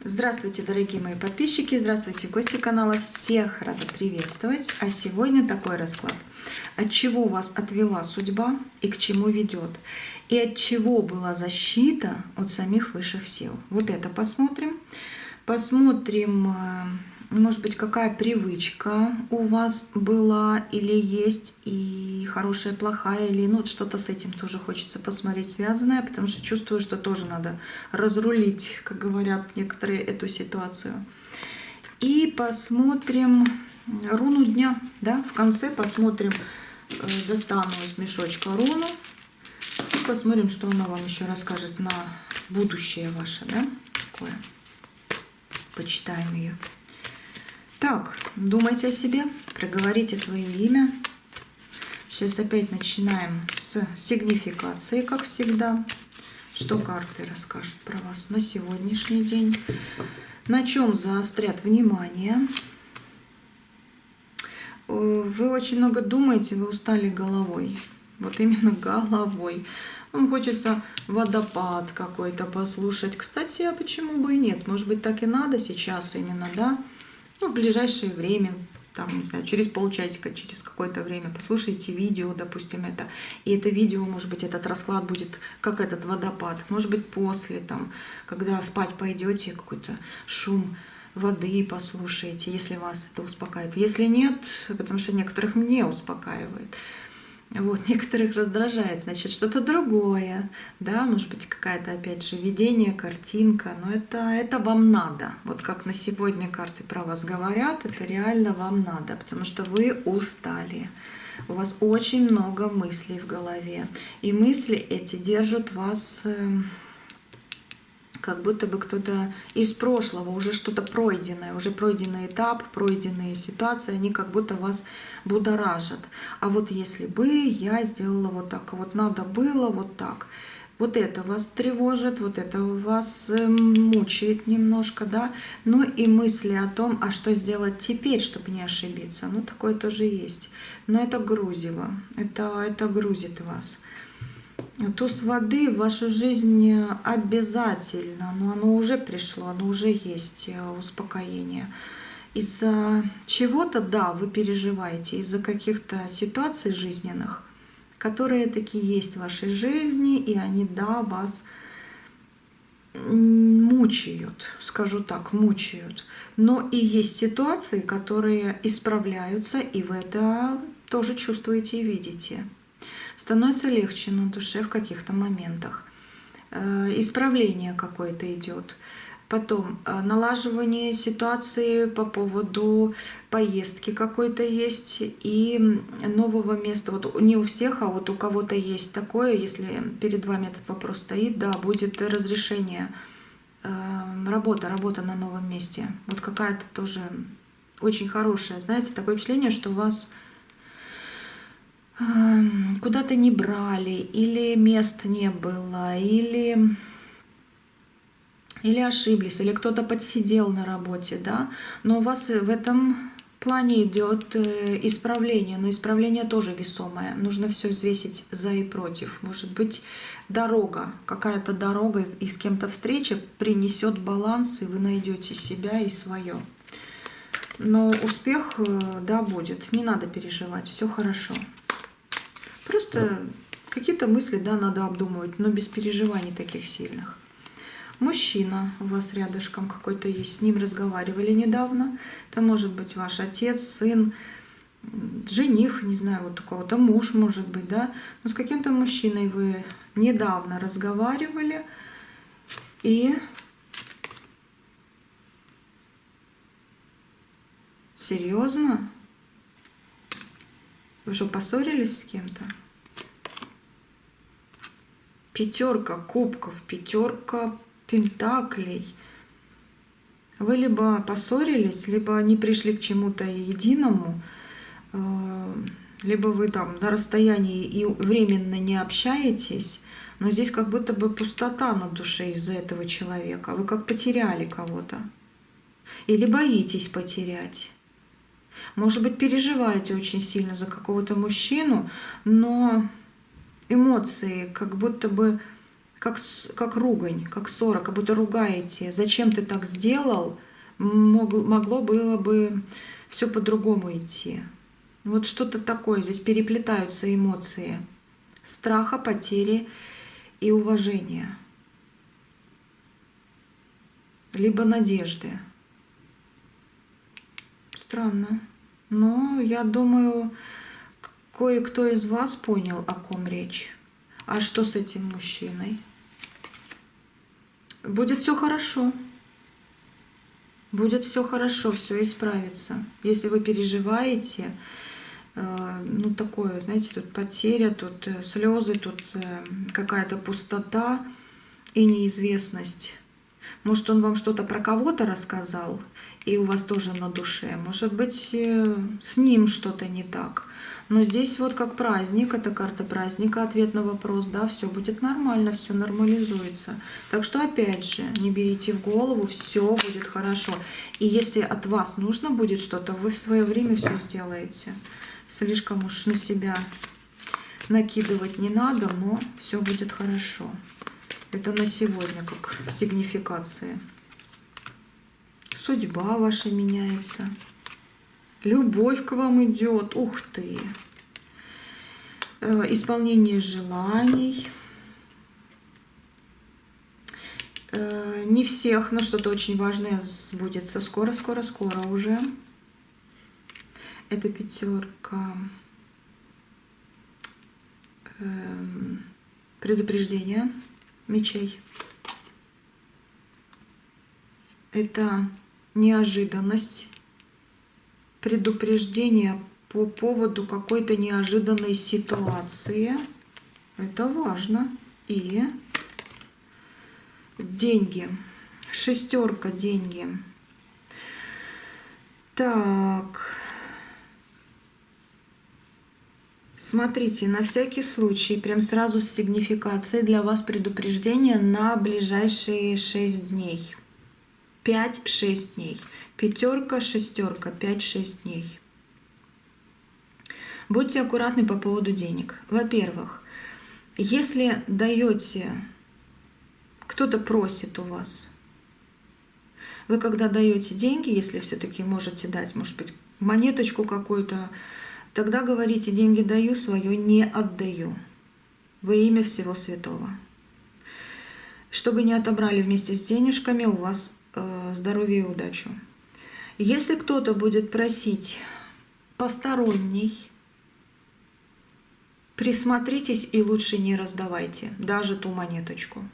Здравствуйте, дорогие мои подписчики, здравствуйте, гости канала, всех рада приветствовать. А сегодня такой расклад. От чего вас отвела судьба и к чему ведет? И от чего была защита от самих высших сил? Вот это посмотрим. Посмотрим, может быть, какая привычка у вас была или есть, и хорошая, плохая, или ну, вот что-то с этим тоже хочется посмотреть связанное, потому что чувствую, что тоже надо разрулить, как говорят некоторые, эту ситуацию. И посмотрим руну дня, да, в конце посмотрим, достану из мешочка руну, и посмотрим, что она вам еще расскажет на будущее ваше, да, такое. Почитаем ее. Так, думайте о себе, проговорите свое имя. Сейчас опять начинаем с сигнификации, как всегда. Что карты расскажут про вас на сегодняшний день. На чем заострят внимание. Вы очень много думаете, вы устали головой. Вот именно головой. Вам хочется водопад какой-то послушать. Кстати, а почему бы и нет? Может быть, так и надо сейчас именно, да? Ну, в ближайшее время, там, не знаю, через полчасика, через какое-то время послушайте видео, допустим, это. И это видео, может быть, этот расклад будет как этот водопад. Может быть, после, там, когда спать пойдете, какой-то шум воды послушаете, если вас это успокаивает. Если нет, потому что некоторых не успокаивает. Вот, некоторых раздражает, значит, что-то другое, да, может быть, какая-то, опять же, видение, картинка, но это вам надо. Вот как на сегодня карты про вас говорят, это реально вам надо, потому что вы устали. У вас очень много мыслей в голове, и мысли эти держат вас, как будто бы кто-то из прошлого, уже что-то пройденное, уже пройденный этап, пройденные ситуации, они как будто вас будоражат. А вот если бы я сделала вот так, вот надо было вот так, вот это вас тревожит, вот это вас мучает немножко, да, ну и мысли о том, а что сделать теперь, чтобы не ошибиться, ну такое тоже есть. Но это грузево, это грузит вас. Туз воды в вашу жизнь обязательно, но оно уже пришло, оно уже есть, успокоение. Из-за чего-то, да, вы переживаете, из-за каких-то ситуаций жизненных, которые такие есть в вашей жизни, и они, да, вас мучают, скажу так, мучают. Но и есть ситуации, которые исправляются, и вы это тоже чувствуете и видите. Становится легче на душе в каких-то моментах. Исправление какое-то идет. Потом налаживание ситуации по поводу поездки какой-то есть и нового места. Вот не у всех, а вот у кого-то есть такое, если перед вами этот вопрос стоит, да, будет разрешение. Работа на новом месте. Вот какая-то тоже очень хорошая. Знаете, такое впечатление, что у вас куда-то не брали, или мест не было, или ошиблись, или кто-то подсидел на работе, да, но у вас в этом плане идет исправление, но исправление тоже весомое. Нужно все взвесить за и против. Может быть, дорога, какая-то дорога и с кем-то встреча принесет баланс, и вы найдете себя и свое. Но успех, да, будет. Не надо переживать, все хорошо. Просто какие-то мысли, да, надо обдумывать, но без переживаний таких сильных. Мужчина у вас рядышком какой-то есть, с ним разговаривали недавно. Это может быть ваш отец, сын, жених, не знаю, вот у кого-то муж, может быть, да. Но с каким-то мужчиной вы недавно разговаривали, и серьезно? Вы что, поссорились с кем-то? Пятерка кубков, пятерка пентаклей. Вы либо поссорились, либо не пришли к чему-то единому, либо вы там на расстоянии и временно не общаетесь, но здесь как будто бы пустота на душе из-за этого человека. Вы как потеряли кого-то. Или боитесь потерять. Может быть, переживаете очень сильно за какого-то мужчину, но эмоции как будто бы как ругань, как ссора, как будто ругаете. Зачем ты так сделал? Могло было бы все по-другому идти. Вот что-то такое. Здесь переплетаются эмоции страха, потери и уважения. Либо надежды. Странно. Но я думаю, кое-кто из вас понял, о ком речь. А что с этим мужчиной? Будет все хорошо. Будет все хорошо, все исправится. Если вы переживаете, ну такое, знаете, тут потеря, тут слезы, тут какая-то пустота и неизвестность. Может, он вам что-то про кого-то рассказал, и у вас тоже на душе. Может быть, с ним что-то не так. Но здесь вот как праздник, это карта праздника, ответ на вопрос, да, все будет нормально, все нормализуется. Так что опять же, не берите в голову, все будет хорошо. И если от вас нужно будет что-то, вы в свое время все сделаете. Слишком уж на себя накидывать не надо, но все будет хорошо. Это на сегодня как сигнификация. Судьба ваша меняется. Любовь к вам идет. Ух ты. Исполнение желаний. Не всех, но что-то очень важное сбудется. Скоро, скоро, скоро уже. Это пятерка предупреждения мечей. Это неожиданность, предупреждение по поводу какой-то неожиданной ситуации. Это важно. И деньги. Шестерка, деньги. Так. Смотрите, на всякий случай, прям сразу с сигнификацией для вас предупреждение на ближайшие 6 дней. 5-6 дней. Пятерка, шестерка, 5-6 дней. Будьте аккуратны по поводу денег. Во-первых, если даете, кто-то просит у вас, вы когда даете деньги, если все-таки можете дать, может быть, монеточку какую-то, тогда говорите: деньги даю, свое не отдаю. Во имя всего святого. Чтобы не отобрали вместе с денежками у вас здоровье и удачу. Если кто-то будет просить посторонний, присмотритесь и лучше не раздавайте даже ту монеточку.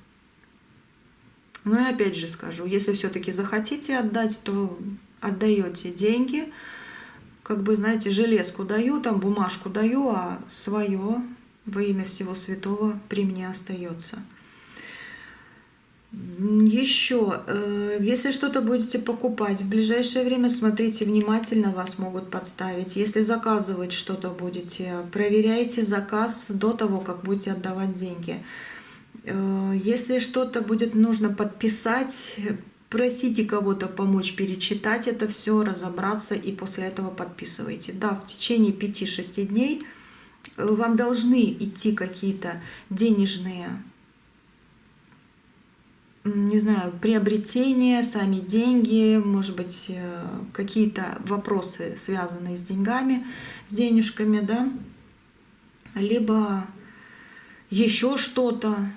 Ну и опять же скажу, если все-таки захотите отдать, то отдаете деньги, как бы, знаете, железку даю, там бумажку даю, а свое во имя всего святого при мне остается. Еще, если что-то будете покупать, в ближайшее время смотрите внимательно, вас могут подставить. Если заказывать что-то будете, проверяйте заказ до того, как будете отдавать деньги. Если что-то будет нужно подписать, просите кого-то помочь перечитать это все, разобраться и после этого подписывайте. Да, в течение 5-6 дней вам должны идти какие-то денежные, не знаю, приобретения, сами деньги, может быть, какие-то вопросы, связанные с деньгами, с денежками, да, либо еще что-то.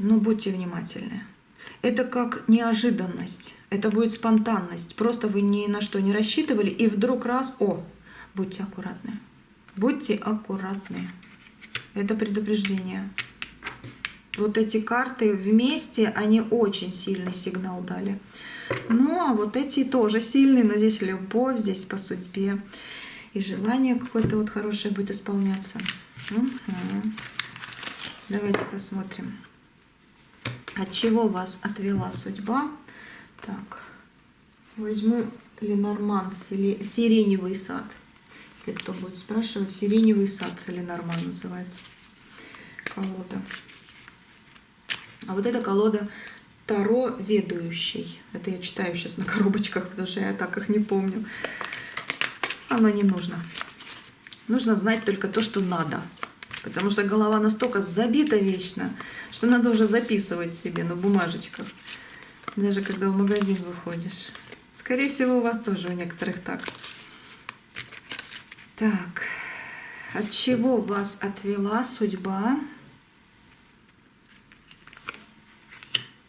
Но будьте внимательны. Это как неожиданность, это будет спонтанность. Просто вы ни на что не рассчитывали, и вдруг раз, будьте аккуратны. Будьте аккуратны. Это предупреждение. Вот эти карты вместе, они очень сильный сигнал дали. Ну, а вот эти тоже сильные, но здесь любовь, здесь по судьбе. И желание какое-то вот хорошее будет исполняться. Угу. Давайте посмотрим. От чего вас отвела судьба? Так, возьму Ленорман, сиреневый сад. Если кто будет спрашивать, сиреневый сад Ленорман называется колода. А вот эта колода Таро ведущий. Это я читаю сейчас на коробочках, потому что я так их не помню. Оно не нужно. Нужно знать только то, что надо. Потому что голова настолько забита вечно, что надо уже записывать себе на бумажечках. Даже когда в магазин выходишь. Скорее всего, у вас тоже у некоторых так. Так. От чего вас отвела судьба?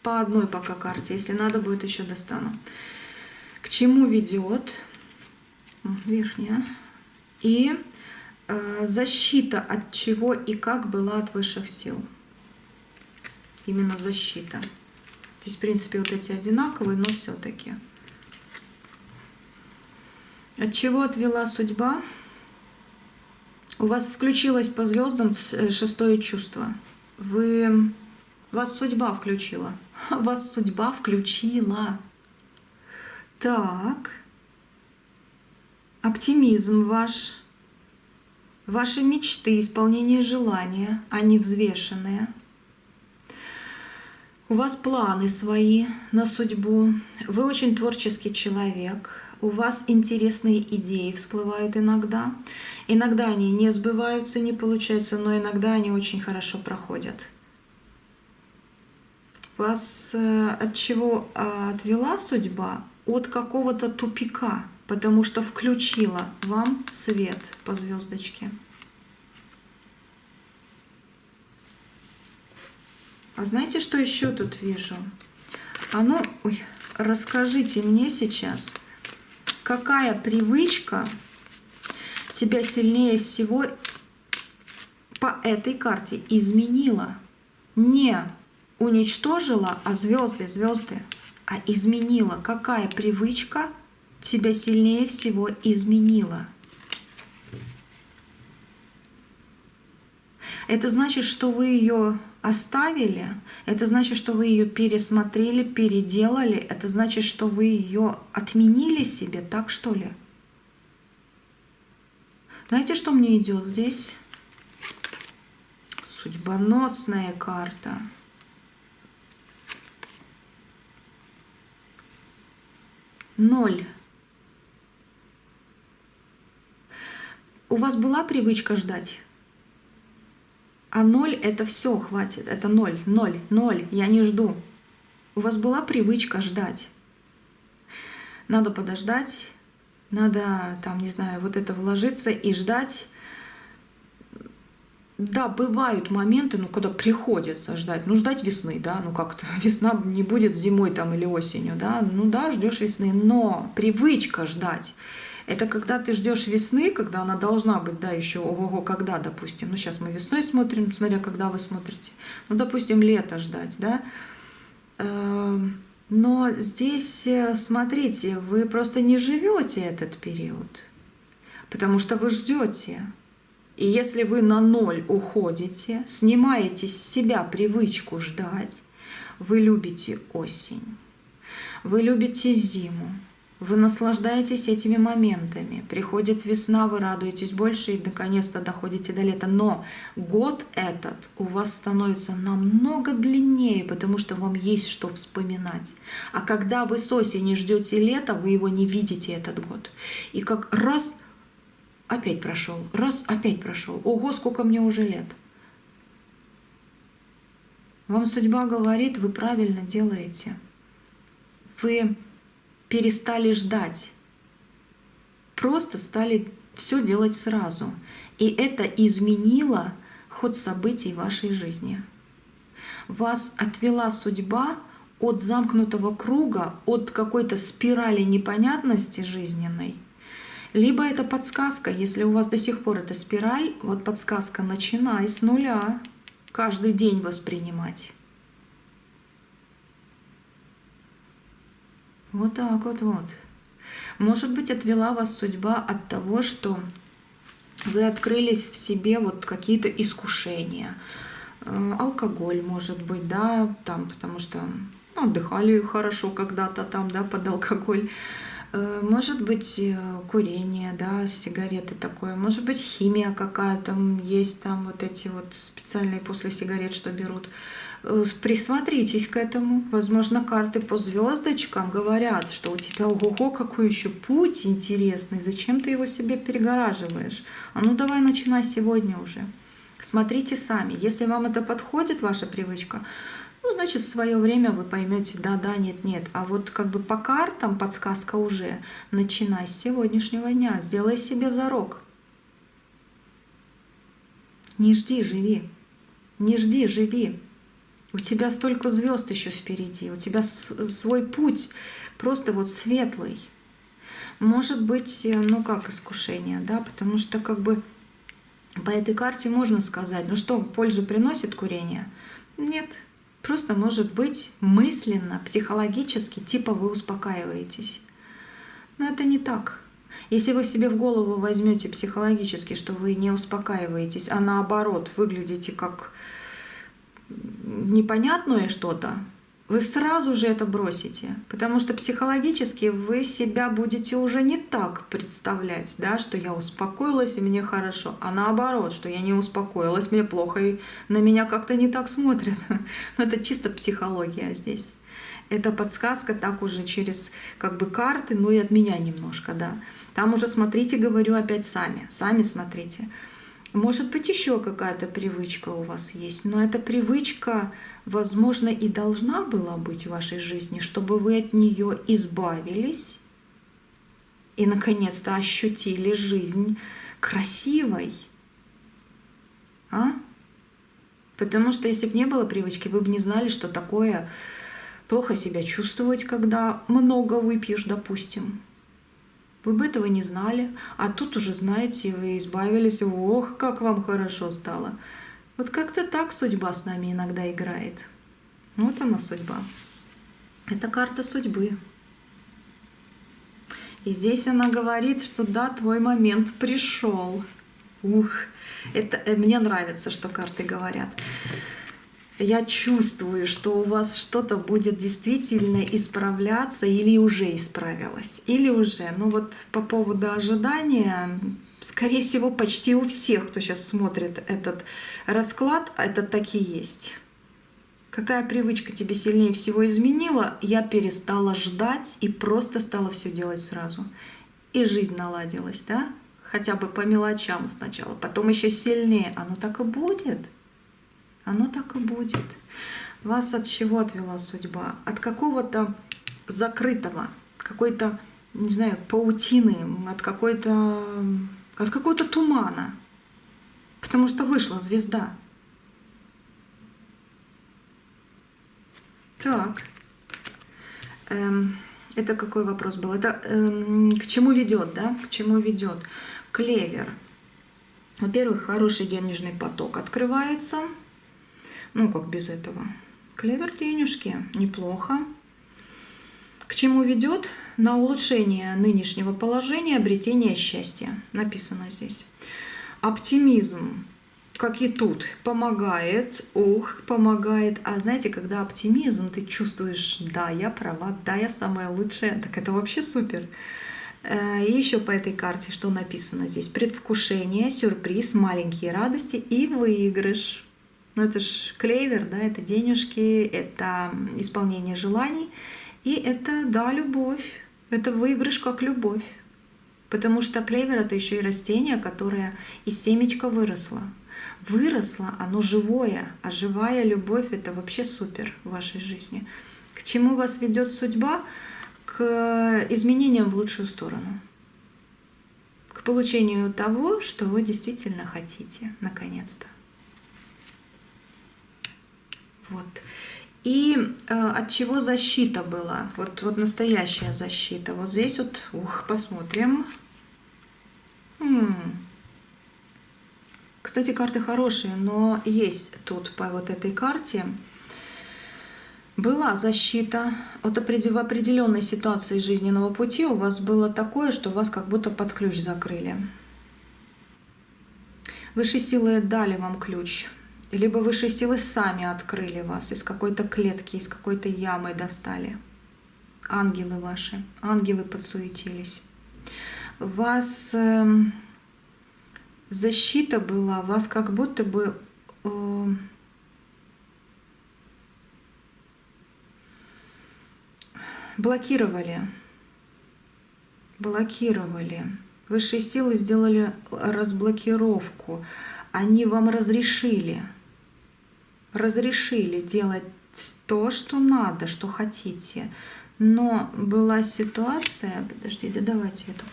По одной пока карте. Если надо будет, еще достану. К чему ведет? Верхняя. И защита от чего и как была от высших сил. Именно защита. Здесь, в принципе, вот эти одинаковые, но все-таки. От чего отвела судьба? У вас включилось по звездам шестое чувство. Вас судьба включила. Вас судьба включила. Так. Оптимизм ваш. Ваши мечты, исполнение желания, они взвешенные. У вас планы свои на судьбу. Вы очень творческий человек. У вас интересные идеи всплывают иногда. Иногда они не сбываются, не получаются, но иногда они очень хорошо проходят. Вас от чего отвела судьба? От какого-то тупика, потому что включила вам свет по звездочке. А знаете, что еще тут вижу? Расскажите мне сейчас, какая привычка тебя сильнее всего по этой карте изменила? Не уничтожила, а звезды, а изменила. Какая привычка тебя сильнее всего изменила? Это значит, что вы ее оставили, это значит, что вы ее пересмотрели, переделали, это значит, что вы ее отменили себе, так что ли? Знаете, что мне идет здесь? Судьбоносная карта. Ноль. У вас была привычка ждать? А 0 это все, хватит. Это 0, 0, 0. Я не жду. У вас была привычка ждать. Надо подождать, надо, там, не знаю, вот это вложиться и ждать. Да, бывают моменты, когда приходится ждать. Ждать весны, да, как-то весна не будет зимой там или осенью, да. Да, ждешь весны, но привычка ждать. Это когда ты ждешь весны, когда она должна быть, да, еще ого-го, когда, допустим. Сейчас мы весной смотрим, смотря когда вы смотрите. Допустим, лето ждать, да. Но здесь, смотрите, вы просто не живете этот период, потому что вы ждете. И если вы на 0 уходите, снимаете с себя привычку ждать, вы любите осень, вы любите зиму, вы наслаждаетесь этими моментами. Приходит весна, вы радуетесь больше и наконец-то доходите до лета. Но год этот у вас становится намного длиннее, потому что вам есть что вспоминать. А когда вы с осени ждете лета, вы его не видите этот год. И как раз опять прошел, раз опять прошел. Ого, сколько мне уже лет. Вам судьба говорит, вы правильно делаете. Вы перестали ждать. Просто стали все делать сразу. И это изменило ход событий вашей жизни. Вас отвела судьба от замкнутого круга, от какой-то спирали непонятности жизненной. Либо это подсказка, если у вас до сих пор эта спираль, вот подсказка, начинай с нуля, каждый день воспринимать. Вот так вот. Может быть, отвела вас судьба от того, что вы открылись в себе вот какие-то искушения. Алкоголь, может быть, да, там, потому что отдыхали хорошо когда-то там, да, под алкоголь. Может быть, курение, да, сигареты такое. Может быть, химия какая-то есть, там вот эти вот специальные после сигарет, что берут. Присмотритесь к этому. Возможно, карты по звездочкам говорят, что у тебя ого-го, какой еще путь интересный. Зачем ты его себе перегораживаешь? Давай начинай сегодня уже. Смотрите сами. Если вам это подходит, ваша привычка, ну, значит, в свое время вы поймете, да, да, нет, нет. А вот как бы по картам подсказка уже. Начинай с сегодняшнего дня. Сделай себе зарок. Не жди, живи. Не жди, живи. У тебя столько звезд еще впереди. У тебя свой путь просто вот светлый. Может быть, ну как искушение, да, потому что как бы по этой карте можно сказать, ну что, пользу приносит курение? Нет. Просто может быть мысленно, психологически, типа вы успокаиваетесь. Но это не так. Если вы себе в голову возьмете психологически, что вы не успокаиваетесь, а наоборот выглядите как непонятное что-то, вы сразу же это бросите, потому что психологически вы себя будете уже не так представлять, да, что я успокоилась и мне хорошо, а наоборот, что я не успокоилась, мне плохо и на меня как-то не так смотрят. Но это чисто психология здесь. Это подсказка так уже через как бы карты, ну и от меня немножко, да. Там уже смотрите, говорю опять сами смотрите. Может быть, еще какая-то привычка у вас есть, но эта привычка, возможно, и должна была быть в вашей жизни, чтобы вы от нее избавились и, наконец-то, ощутили жизнь красивой. А? Потому что если бы не было привычки, вы бы не знали, что такое плохо себя чувствовать, когда много выпьешь, допустим. Вы бы этого не знали, а тут уже знаете, вы избавились, ох, как вам хорошо стало. Вот как-то так судьба с нами иногда играет. Вот она судьба. Это карта судьбы. И здесь она говорит, что да, твой момент пришел. Ух, это мне нравится, что карты говорят. Я чувствую, что у вас что-то будет действительно исправляться или уже исправилось, или уже. Ну вот по поводу ожидания, скорее всего, почти у всех, кто сейчас смотрит этот расклад, это так и есть. Какая привычка тебе сильнее всего изменила? Я перестала ждать и просто стала все делать сразу. И жизнь наладилась, да? Хотя бы по мелочам сначала, потом еще сильнее. Оно так и будет. Оно так и будет. Вас от чего отвела судьба? От какого-то закрытого, какой-то, не знаю, паутины, от какого-то тумана. Потому что вышла звезда. Так. Это какой вопрос был? Это к чему ведет, да? К чему ведет? Клевер. Во-первых, хороший денежный поток открывается. Ну, как без этого? Клевер денежки, неплохо. К чему ведет? На улучшение нынешнего положения, обретение счастья. Написано здесь. Оптимизм, как и тут, помогает. Помогает. А знаете, когда оптимизм, ты чувствуешь, да, я права, да, я самая лучшая. Так это вообще супер. И еще по этой карте, что написано здесь? Предвкушение, сюрприз, маленькие радости и выигрыш. Ну, это ж клевер, да, это денежки, это исполнение желаний, и это, да, любовь, это выигрыш как любовь. Потому что клевер — это еще и растение, которое из семечка выросло. Выросло, оно живое, а живая любовь — это вообще супер в вашей жизни. К чему вас ведет судьба? К изменениям в лучшую сторону. К получению того, что вы действительно хотите, наконец-то. Вот. И от чего защита была? Вот настоящая защита. Вот здесь вот, посмотрим. Кстати, карты хорошие, но есть тут по вот этой карте. Была защита. Вот в определенной ситуации жизненного пути у вас было такое, что вас как будто под ключ закрыли. Высшие силы дали вам ключ. Либо высшие силы сами открыли вас, из какой-то клетки, из какой-то ямы достали. Ангелы ваши, ангелы подсуетились. Вас защита была, вас как будто бы блокировали. Высшие силы сделали разблокировку. Они вам разрешили делать то, что надо, что хотите. Но была ситуация... Подождите, давайте эту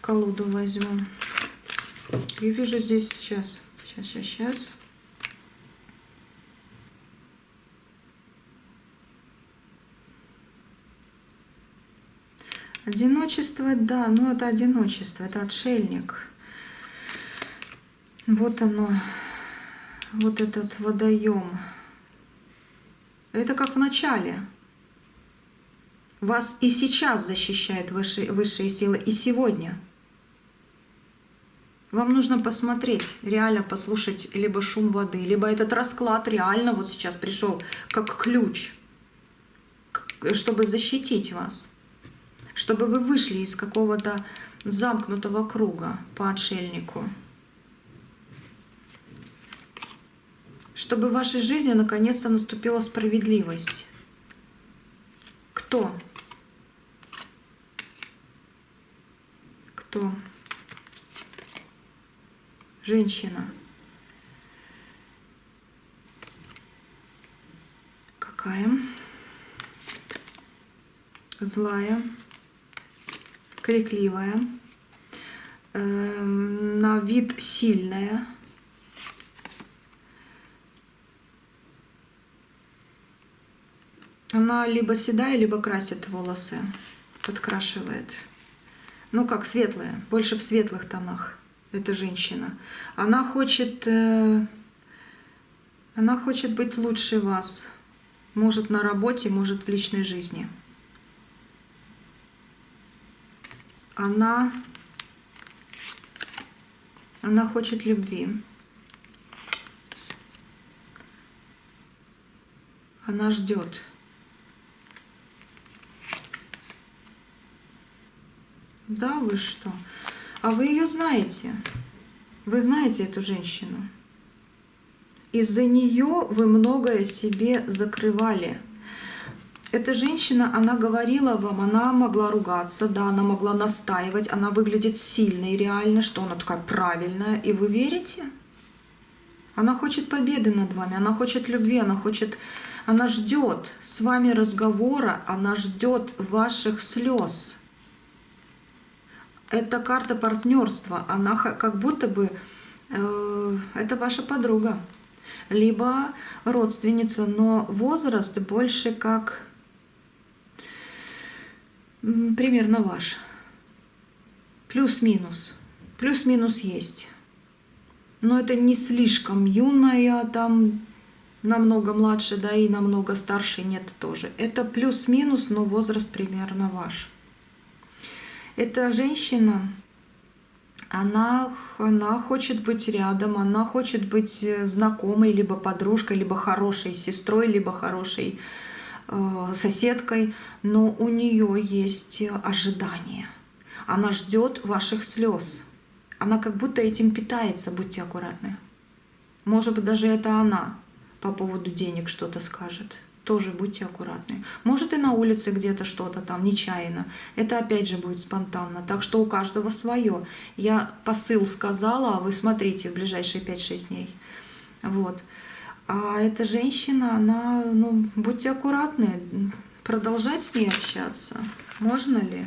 колоду возьму. Я вижу здесь сейчас. Одиночество, да, но это одиночество, это отшельник. Вот оно, вот этот водоем. Это как в начале. Вас и сейчас защищают высшие силы, и сегодня. Вам нужно посмотреть, реально послушать либо шум воды, либо этот расклад реально вот сейчас пришел как ключ, чтобы защитить вас, чтобы вы вышли из какого-то замкнутого круга по отшельнику, чтобы в вашей жизни наконец-то наступила справедливость. Кто? Кто? Женщина. Какая? Злая, крикливая, на вид сильная. Она либо седая, либо красит волосы, подкрашивает. Ну как, светлая, больше в светлых тонах. Эта женщина. Она хочет быть лучше вас. Может на работе, может в личной жизни. Она хочет любви. Она ждет. Да, вы что? А вы ее знаете. Вы знаете эту женщину. Из-за нее вы многое себе закрывали. Эта женщина, она говорила вам, она могла ругаться, да, она могла настаивать, она выглядит сильной реально, что она такая правильная. И вы верите? Она хочет победы над вами, она хочет любви, она ждет с вами разговора, она ждет ваших слез. Это карта партнерства, она как будто бы это ваша подруга, либо родственница, но возраст больше как примерно ваш. Плюс-минус. Плюс-минус есть. Но это не слишком юная, там намного младше, да, и намного старше нет тоже. Это плюс-минус, но возраст примерно ваш. Эта женщина, она хочет быть рядом, она хочет быть знакомой, либо подружкой, либо хорошей сестрой, либо хорошей соседкой, но у нее есть ожидание. Она ждет ваших слез. Она как будто этим питается, будьте аккуратны. Может быть, даже это она по поводу денег что-то скажет. Тоже будьте аккуратны. Может и на улице где-то что-то там нечаянно. Это опять же будет спонтанно. Так что у каждого свое. Я посыл сказала, а вы смотрите в ближайшие 5-6 дней. Вот. А эта женщина, она, будьте аккуратны. Продолжать с ней общаться? Можно ли?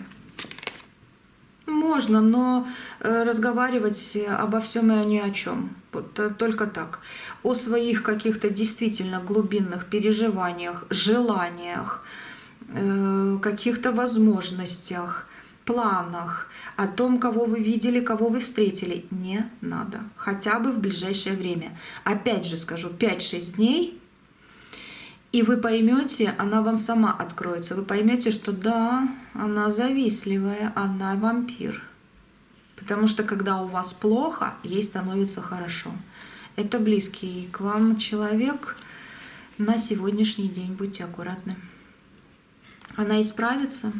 Можно, но разговаривать обо всем и ни о чем. Вот, только так. О своих каких-то действительно глубинных переживаниях, желаниях, каких-то возможностях, планах, о том, кого вы видели, кого вы встретили, не надо. Хотя бы в ближайшее время. Опять же скажу, 5-6 дней, и вы поймете, она вам сама откроется. Вы поймете, что да, она завистливая, она вампир. Потому что когда у вас плохо, ей становится хорошо. Это близкий к вам человек на сегодняшний день. Будьте аккуратны. Она исправится.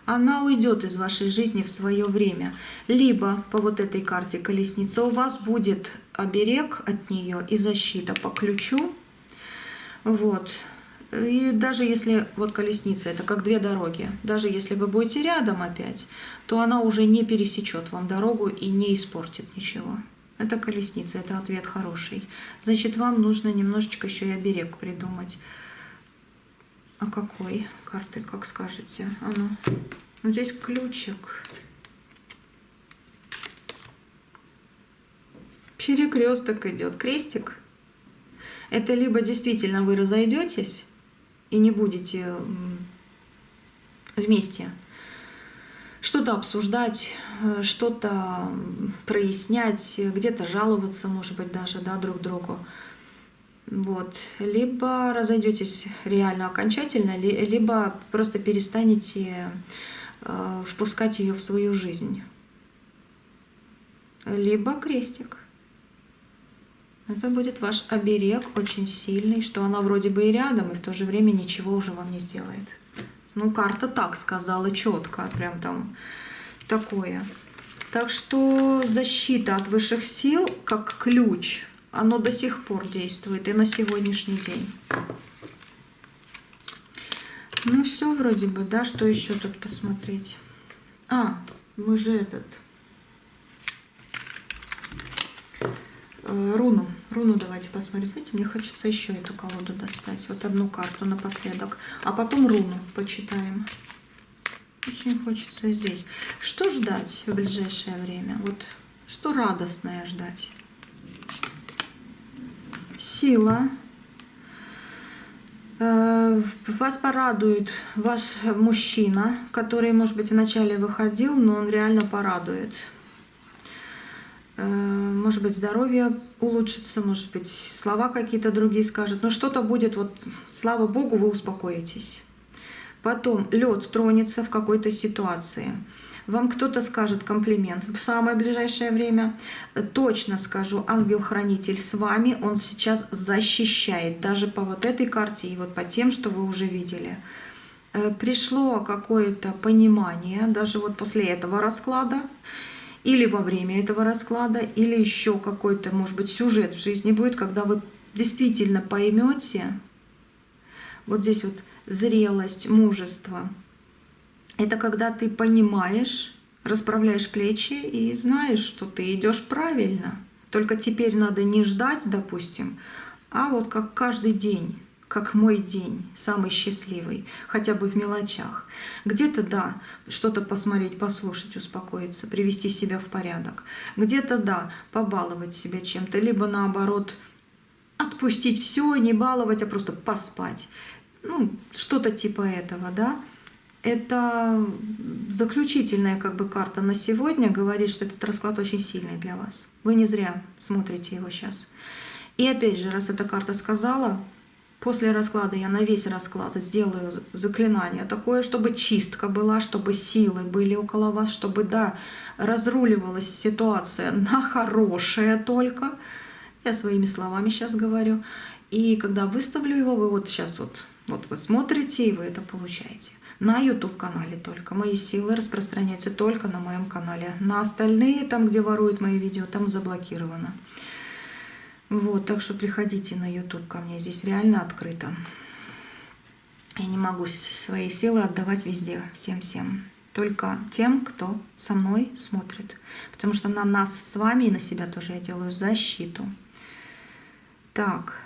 Она уйдет из вашей жизни в свое время. Либо по вот этой карте колесница у вас будет оберег от нее и защита по ключу. Вот. И даже если вот колесница, это как две дороги, даже если вы будете рядом опять, то она уже не пересечет вам дорогу и не испортит ничего. Это колесница, это ответ хороший. Значит, вам нужно немножечко еще и оберег придумать. А какой карты, как скажете? А ну, вот здесь ключик. Перекресток идет, крестик. Это либо действительно вы разойдетесь и не будете вместе что-то обсуждать, что-то прояснять, где-то жаловаться, может быть, даже, да, друг другу. Вот. Либо разойдетесь реально окончательно, либо просто перестанете впускать ее в свою жизнь. Либо крестик. Это будет ваш оберег очень сильный, что она вроде бы и рядом, и в то же время ничего уже вам не сделает. Ну, карта так сказала четко, прям там такое. Так что защита от высших сил, как ключ, оно до сих пор действует и на сегодняшний день. Ну, все вроде бы, да, что еще тут посмотреть? Мы же руну давайте посмотрим. Знаете, мне хочется еще эту колоду достать. Вот одну карту напоследок. А потом руну почитаем. Очень хочется здесь. Что ждать в ближайшее время? Вот что радостное ждать? Сила. Вас порадует ваш мужчина, который, может быть, вначале выходил, но он реально порадует. Может быть, здоровье улучшится, может быть, слова какие-то другие скажет. Но что-то будет, вот, слава богу, вы успокоитесь. Потом лед тронется в какой-то ситуации. Вам кто-то скажет комплимент в самое ближайшее время. Точно скажу, ангел-хранитель с вами, он сейчас защищает. Даже по вот этой карте и вот по тем, что вы уже видели. Пришло какое-то понимание, даже вот после этого расклада, или во время этого расклада, или еще какой-то, может быть, сюжет в жизни будет, когда вы действительно поймете, вот здесь вот зрелость, мужество. Это когда ты понимаешь, расправляешь плечи и знаешь, что ты идешь правильно. Только теперь надо не ждать, допустим, а вот как каждый день, как мой день, самый счастливый, хотя бы в мелочах. Где-то, да, что-то посмотреть, послушать, успокоиться, привести себя в порядок. Где-то, да, побаловать себя чем-то, либо наоборот, отпустить все, не баловать, а просто поспать. Ну, что-то типа этого, да. Это заключительная как бы карта на сегодня, говорит, что этот расклад очень сильный для вас. Вы не зря смотрите его сейчас. И опять же, раз эта карта сказала, после расклада я на весь расклад сделаю заклинание такое, чтобы чистка была, чтобы силы были около вас, чтобы, да, разруливалась ситуация на хорошее только. Я своими словами сейчас говорю. И когда выставлю его, вы вот сейчас вот вы смотрите, и вы это получаете. На YouTube-канале только. Мои силы распространяются только на моем канале. На остальные, там, где воруют мои видео, там заблокировано. Вот, так что приходите на YouTube ко мне. Здесь реально открыто. Я не могу свои силы отдавать везде, всем-всем. Только тем, кто со мной смотрит. Потому что на нас с вами и на себя тоже я делаю защиту. Так.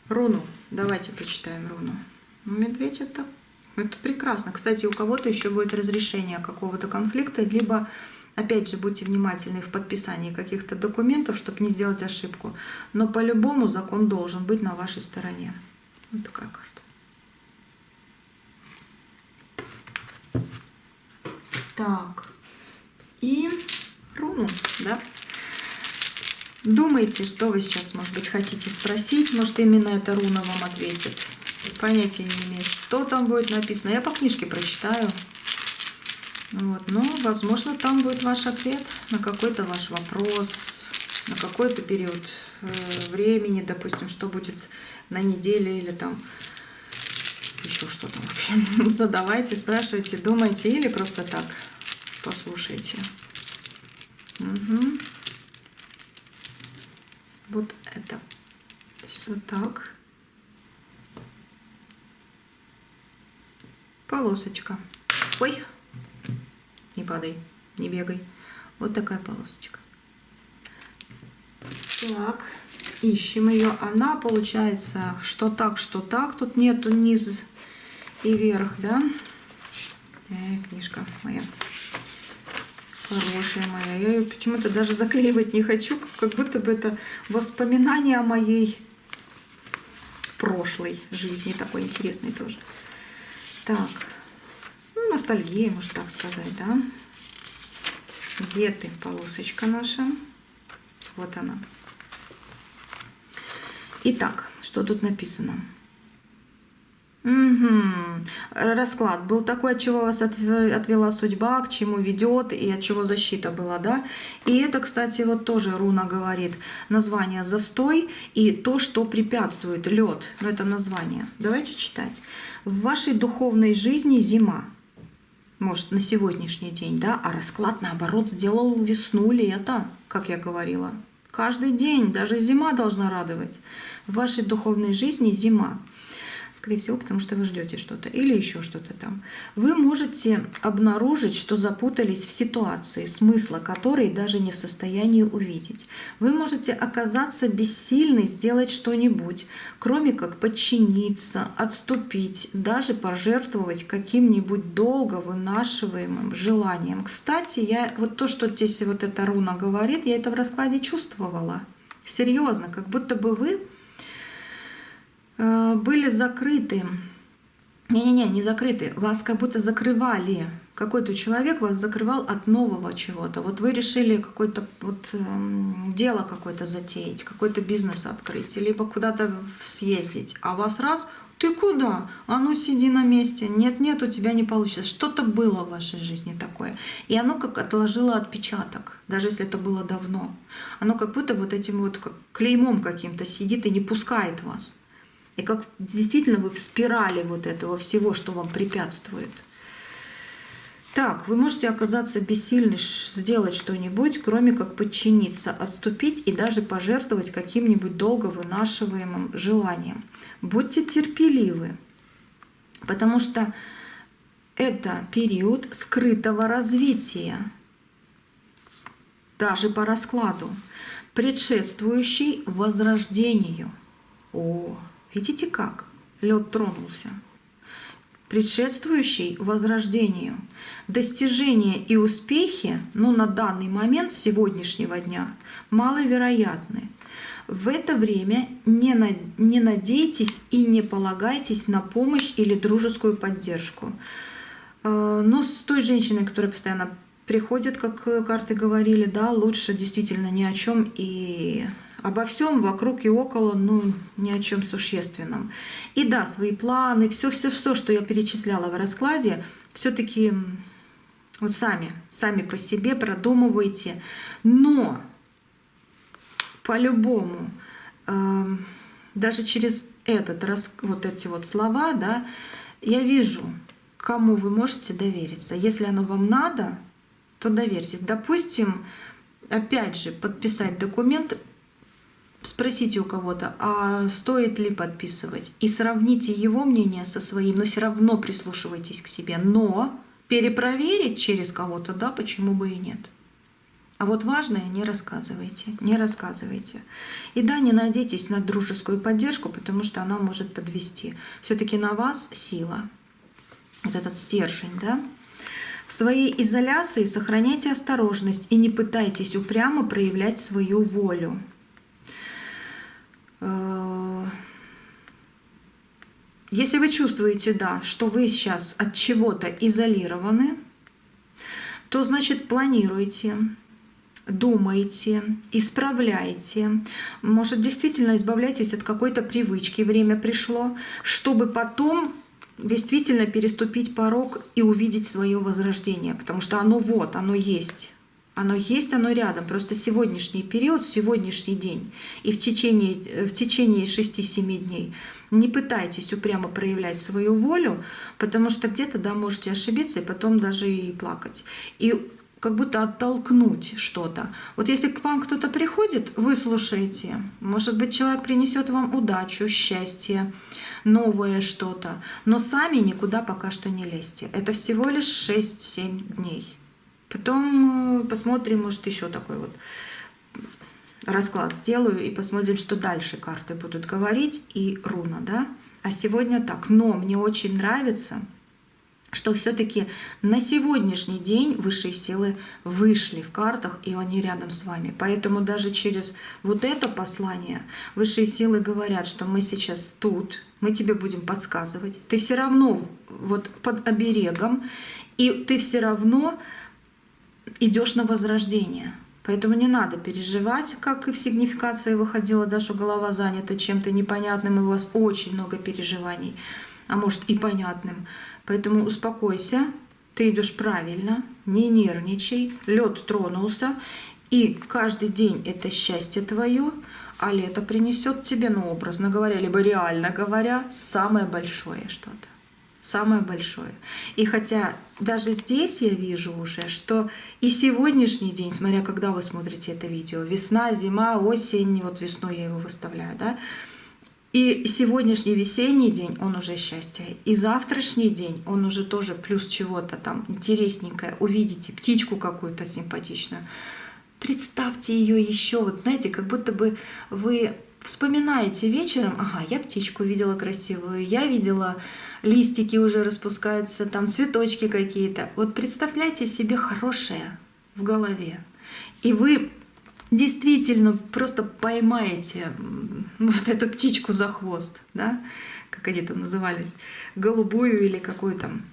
Руну. Давайте почитаем руну. Медведь это прекрасно. Кстати, у кого-то еще будет разрешение какого-то конфликта, либо, опять же, будьте внимательны в подписании каких-то документов, чтобы не сделать ошибку. Но по-любому закон должен быть на вашей стороне. Вот такая карта. Так. И руну, да? Думайте, что вы сейчас, может быть, хотите спросить. Может, именно эта руна вам ответит. Понятия не имею, что там будет написано. Я по книжке прочитаю. Вот. Но, возможно, там будет ваш ответ на какой-то ваш вопрос, на какой-то период времени, допустим, что будет на неделе или там еще что-то. В общем, задавайте, спрашивайте, думайте или просто так послушайте. Угу. Вот это все так. полосочка. Ой, не падай, не бегай. Вот такая полосочка. Так, ищем ее. Она получается, что так, что так. Тут нету низ и верх, да? Книжка моя. Хорошая моя. Я ее почему-то даже заклеивать не хочу, как будто бы это воспоминание о моей прошлой жизни. Такой интересный тоже. Так, ну, ностальгия, можно так сказать, да? Где ты, полосочка наша? Вот она. Итак, что тут написано? Угу. Расклад был такой, от чего вас отвела судьба, к чему ведет и от чего защита была, да? И это, кстати, вот тоже руна говорит. Название «Застой» и то, что препятствует, лед. Но это название. Давайте читать. В вашей духовной жизни зима. Может, на сегодняшний день, да? А расклад, наоборот, сделал весну, лето, как я говорила. Каждый день, даже зима должна радовать. В вашей духовной жизни зима. Скорее всего, потому что вы ждете что-то или еще что-то там. Вы можете обнаружить, что запутались в ситуации, смысла которой даже не в состоянии увидеть. Вы можете оказаться бессильны сделать что-нибудь, кроме как подчиниться, отступить, даже пожертвовать каким-нибудь долго вынашиваемым желанием. Кстати, я вот то, что здесь вот эта руна говорит, я это в раскладе чувствовала. Серьезно, как будто бы вы были закрыты. Не закрыты. Вас как будто закрывали. Какой-то человек вас закрывал от нового чего-то. Вот вы решили какое-то вот дело какое-то затеять, какой-то бизнес открыть, либо куда-то съездить. А вас раз, ты куда? А ну сиди на месте. Нет, у тебя не получится. Что-то было в вашей жизни такое. И оно как отложило отпечаток, даже если это было давно. Оно как будто вот этим вот клеймом каким-то сидит и не пускает вас. И как действительно вы в спирали вот этого всего, что вам препятствует. Так, вы можете оказаться бессильны сделать что-нибудь, кроме как подчиниться, отступить и даже пожертвовать каким-нибудь долго вынашиваемым желанием. Будьте терпеливы, потому что это период скрытого развития, даже по раскладу, предшествующий возрождению. Видите как? Лед тронулся. Предшествующий возрождению. Достижения и успехи, на данный момент сегодняшнего дня, маловероятны. В это время не надейтесь и не полагайтесь на помощь или дружескую поддержку. Но с той женщиной, которая постоянно приходит, как карты говорили, да, лучше действительно ни о чем и обо всем вокруг и около, ни о чем существенном. И да, свои планы, все, что я перечисляла в раскладе, все-таки вот сами по себе продумывайте. Но по-любому, даже через вот эти вот слова, да, я вижу, кому вы можете довериться. Если оно вам надо, то доверьтесь. Допустим, опять же, подписать документ, спросите у кого-то, а стоит ли подписывать, и сравните его мнение со своим, но все равно прислушивайтесь к себе. Но перепроверить через кого-то, да, почему бы и нет. А вот важное не рассказывайте, не рассказывайте. И да, не надейтесь на дружескую поддержку, потому что она может подвести. Все-таки на вас сила, вот этот стержень, да. В своей изоляции сохраняйте осторожность и не пытайтесь упрямо проявлять свою волю. Если вы чувствуете, да, что вы сейчас от чего-то изолированы, то значит планируйте, думайте, исправляйте. Может, действительно избавляйтесь от какой-то привычки, время пришло, чтобы потом действительно переступить порог и увидеть свое возрождение, потому что оно есть. Оно есть, оно рядом. Просто сегодняшний период, сегодняшний день и в течение 6-7 дней не пытайтесь упрямо проявлять свою волю, потому что где-то, да, можете ошибиться и потом даже и плакать. И как будто оттолкнуть что-то. Вот если к вам кто-то приходит, вы слушаете. Может быть, человек принесет вам удачу, счастье, новое что-то. Но сами никуда пока что не лезьте. Это всего лишь 6-7 дней. Потом посмотрим, может, еще такой вот расклад сделаю и посмотрим, что дальше карты будут говорить и руна, да? А сегодня так. Но мне очень нравится, что все-таки на сегодняшний день высшие силы вышли в картах, и они рядом с вами. Поэтому даже через вот это послание высшие силы говорят, что мы сейчас тут, мы тебе будем подсказывать. Ты все равно вот под оберегом, и ты все равно идешь на возрождение. Поэтому не надо переживать, как и в сигнификации выходила, да, что голова занята чем-то непонятным, и у вас очень много переживаний, а может и понятным. Поэтому успокойся, ты идешь правильно, не нервничай, лед тронулся, и каждый день это счастье твое, а лето принесет тебе, ну, образно говоря, либо реально говоря, самое большое что-то. Самое большое. И хотя даже здесь я вижу уже, что и сегодняшний день, смотря когда вы смотрите это видео, весна, зима, осень, вот весной я его выставляю, да, и сегодняшний весенний день, он уже счастье. И завтрашний день, он уже тоже плюс чего-то там интересненькое. Увидите птичку какую-то симпатичную. Представьте ее еще, вот знаете, как будто бы вы вспоминаете вечером, ага, я птичку видела красивую, я видела листики уже распускаются, там цветочки какие-то. Вот представляйте себе хорошее в голове. И вы действительно просто поймаете вот эту птичку за хвост, да, как они там назывались, голубую или какую там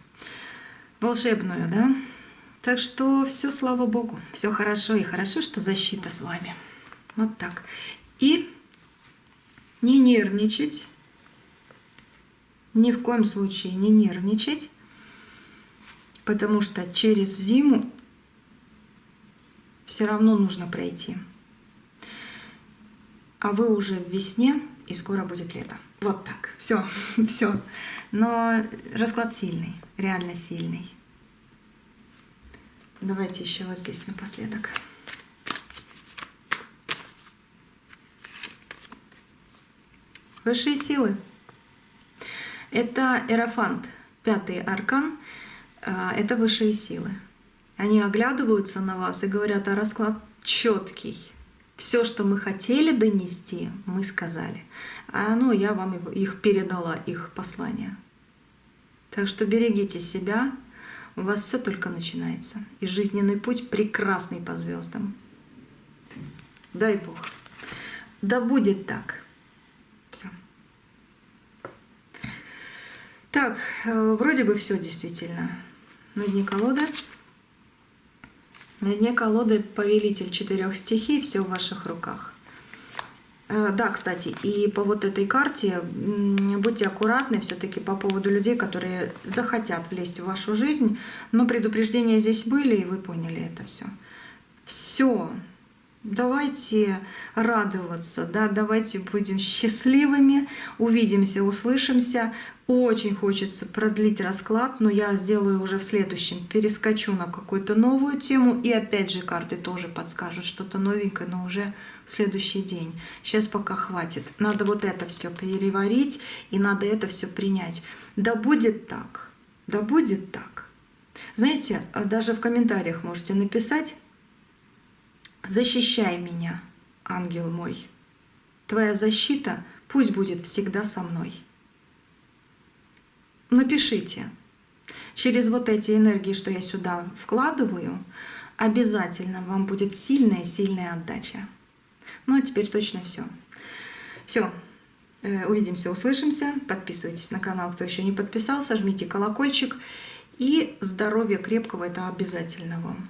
волшебную, да. Так что все, слава Богу, все хорошо, и хорошо, что защита с вами. Вот так. И не нервничать, ни в коем случае не нервничать, потому что через зиму все равно нужно пройти. А вы уже в весне, и скоро будет лето. Вот так. Все, все. Но расклад сильный, реально сильный. Давайте еще вот здесь напоследок. Высшие силы. Это Иерофант, 5-й аркан. Это высшие силы. Они оглядываются на вас и говорят, а расклад четкий. Все, что мы хотели донести, мы сказали. Я вам их передала, их послание. Так что берегите себя. У вас все только начинается. И жизненный путь прекрасный по звездам. Дай Бог. Да будет так. Все. Так, вроде бы все действительно. На дне колоды. На дне колоды повелитель 4 стихий, все в ваших руках. Да, кстати, и по вот этой карте будьте аккуратны все-таки по поводу людей, которые захотят влезть в вашу жизнь, но предупреждения здесь были, и вы поняли это все. Все. Давайте радоваться, да, давайте будем счастливыми, увидимся, услышимся. Очень хочется продлить расклад, но я сделаю уже в следующем. Перескочу на какую-то новую тему, и опять же карты тоже подскажут что-то новенькое, но уже в следующий день. Сейчас пока хватит. Надо вот это все переварить, и надо это все принять. Да будет так, да будет так. Знаете, даже в комментариях можете написать: «Защищай меня, ангел мой. Твоя защита пусть будет всегда со мной». Напишите. Через вот эти энергии, что я сюда вкладываю, обязательно вам будет сильная отдача. Ну а теперь точно все. Все. Увидимся, услышимся. Подписывайтесь на канал, кто еще не подписался, жмите колокольчик. И здоровья крепкого, это обязательно вам.